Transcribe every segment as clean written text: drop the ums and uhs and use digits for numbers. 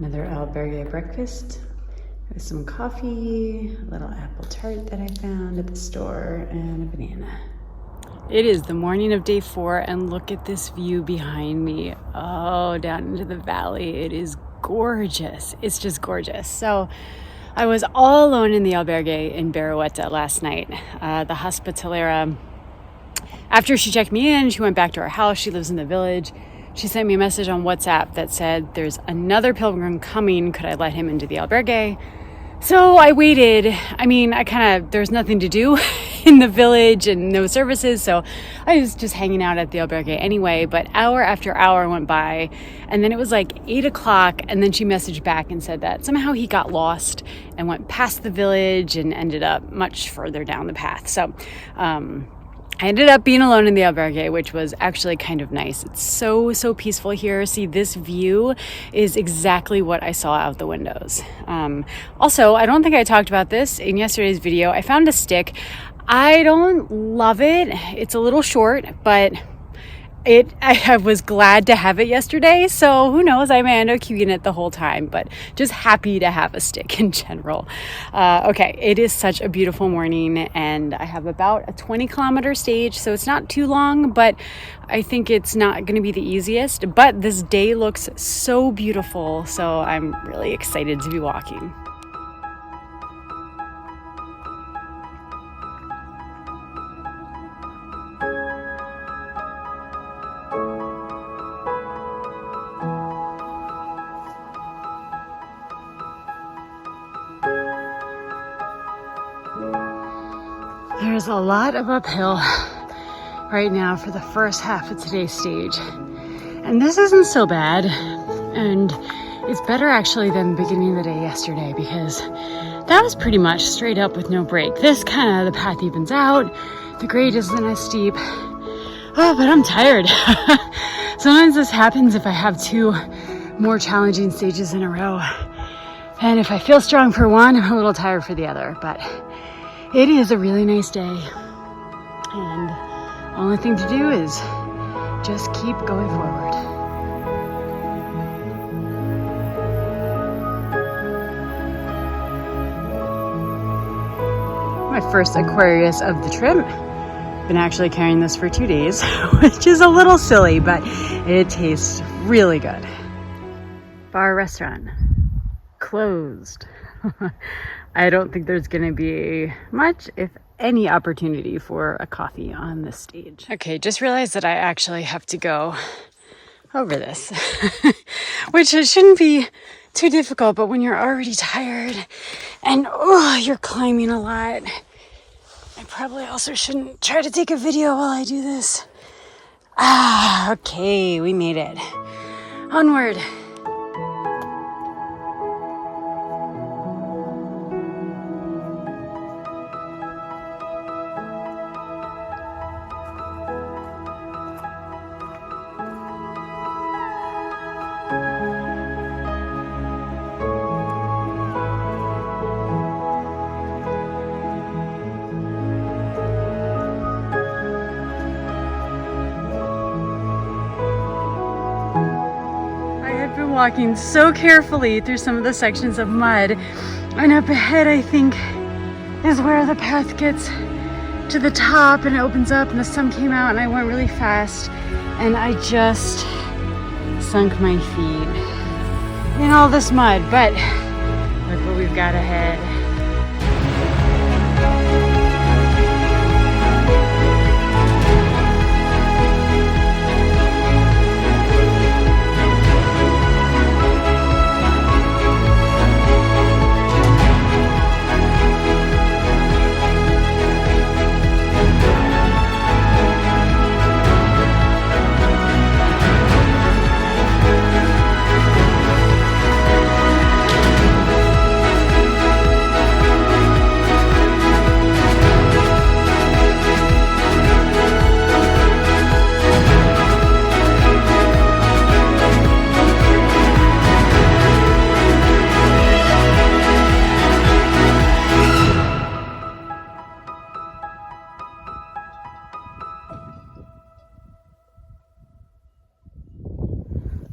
Another Albergue breakfast with some coffee, a little apple tart that I found at the store, and a banana. It is the morning of day 4, and look at this view behind me. Oh, down into the valley. It is gorgeous. It's just gorgeous. So I was all alone in the Albergue in Berroeta last night. The hospitalera, after she checked me in, she went back to her house. She lives in the village. She sent me a message on WhatsApp that said, there's another pilgrim coming. Could I let him into the Albergue? So I waited. There's nothing to do in the village and no services. So I was just hanging out at the Albergue anyway. But hour after hour went by. And then it was like 8 o'clock. And then she messaged back and said that somehow he got lost and went past the village and ended up much further down the path. So, I ended up being alone in the Albergue, which was actually kind of nice. It's so peaceful here. See, this view is exactly what I saw out the windows. Also, I don't think I talked about this in yesterday's video. I found a stick. I don't love it. It's a little short, but I was glad to have it yesterday. So who knows, I may end up keeping it the whole time, but just happy to have a stick in general. Okay, it is such a beautiful morning, and I have about a 20-kilometer stage, so it's not too long, but I think it's not going to be the easiest. But this day looks so beautiful, so I'm really excited to be walking. There's a lot of uphill right now for the first half of today's stage. And this isn't so bad. And it's better actually than the beginning of the day yesterday, because that was pretty much straight up with no break. This kind of, the path evens out. The grade isn't as steep. Oh, but I'm tired. Sometimes this happens if I have 2 more challenging stages in a row. And if I feel strong for one, I'm a little tired for the other. But it is a really nice day, and the only thing to do is just keep going forward. My first Aquarius of the trip. Been actually carrying this for 2 days, which is a little silly, but it tastes really good. Bar restaurant closed. I don't think there's going to be much, if any, opportunity for a coffee on this stage. Okay, just realized that I actually have to go over this, which shouldn't be too difficult, but when you're already tired and you're climbing a lot, I probably also shouldn't try to take a video while I do this. Okay, we made it. Onward. Walking so carefully through some of the sections of mud, and up ahead I think is where the path gets to the top and it opens up and the sun came out, and I went really fast and I just sunk my feet in all this mud. But look what we've got ahead.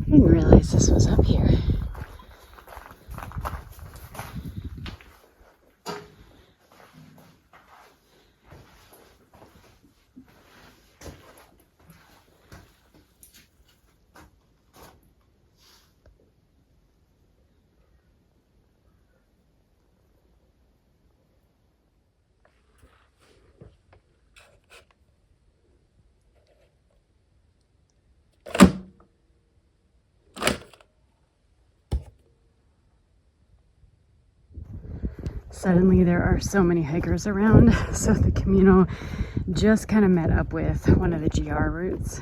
I didn't realize this was up here. Suddenly there are so many hikers around, so the Camino just kind of met up with one of the GR routes.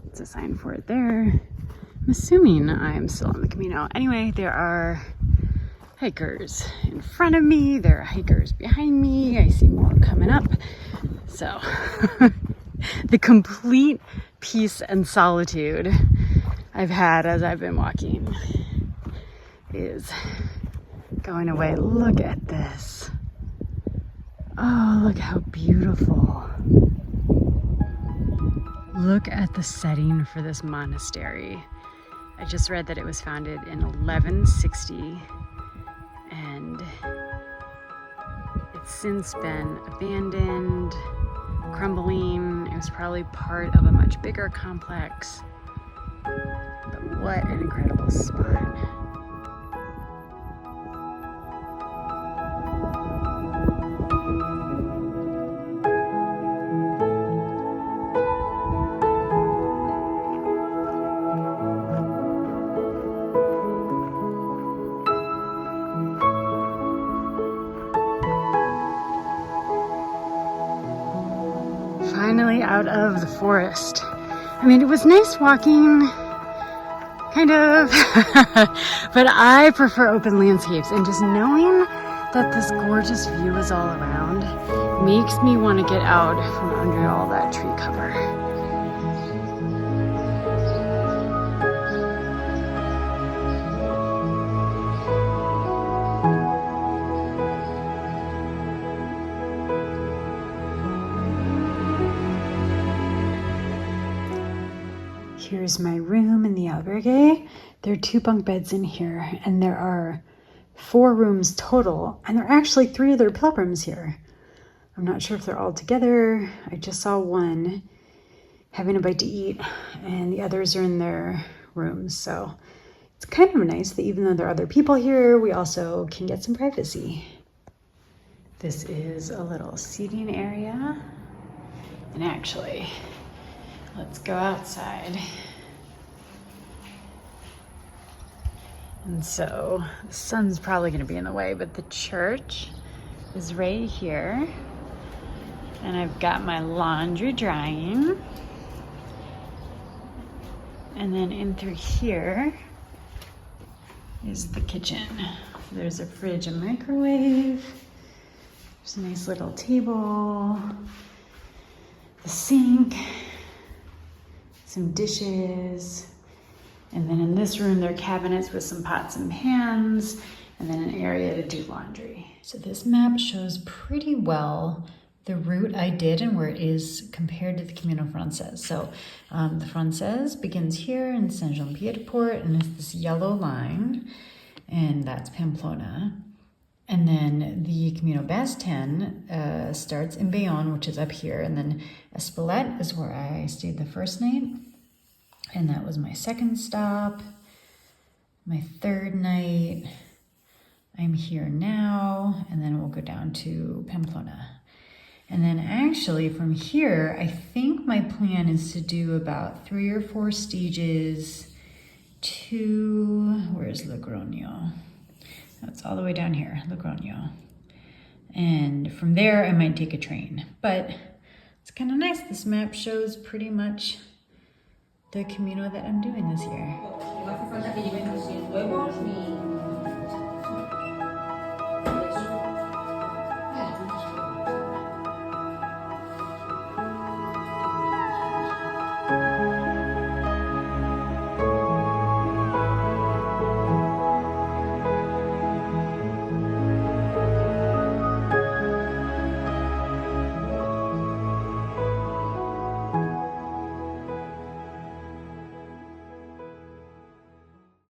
It's a sign for it there. I'm assuming I'm still on the Camino. Anyway, there are hikers in front of me, there are hikers behind me, I see more coming up. So the complete peace and solitude I've had as I've been walking is going away. Look at this. Oh, look how beautiful. Look at the setting for this monastery. I just read that it was founded in 1160 and it's since been abandoned, crumbling. It was probably part of a much bigger complex. But what an incredible spot. Finally out of the forest. I mean, it was nice walking, kind of, but I prefer open landscapes, and just knowing that this gorgeous view is all around makes me want to get out from under all that tree cover. Here's my room in the albergue. There are 2 bunk beds in here, and there are 4 rooms total, and there are actually 3 other pilgrims here. I'm not sure if they're all together. I just saw one having a bite to eat, and the others are in their rooms. So it's kind of nice that even though there are other people here, we also can get some privacy. This is a little seating area, and actually, let's go outside. And so the sun's probably going to be in the way, but the church is right here. And I've got my laundry drying. And then in through here is the kitchen. There's a fridge and microwave. There's a nice little table. The sink. Some dishes. And then in this room, there are cabinets with some pots and pans, and then an area to do laundry. So this map shows pretty well the route I did and where it is compared to the Camino Francés. So the Francés begins here in Saint-Jean-Pied-de-Port, and it's this yellow line, and that's Pamplona. And then the Camino Baztan starts in Bayonne, which is up here, and then Espelette is where I stayed the first night. And that was my second stop, my third night. I'm here now, and then we'll go down to Pamplona. And then actually from here, I think my plan is to do about 3 or 4 stages to, where's Logroño? That's all the way down here, Logroño. And from there, I might take a train. But it's kind of nice. This map shows pretty much the Camino that I'm doing this year.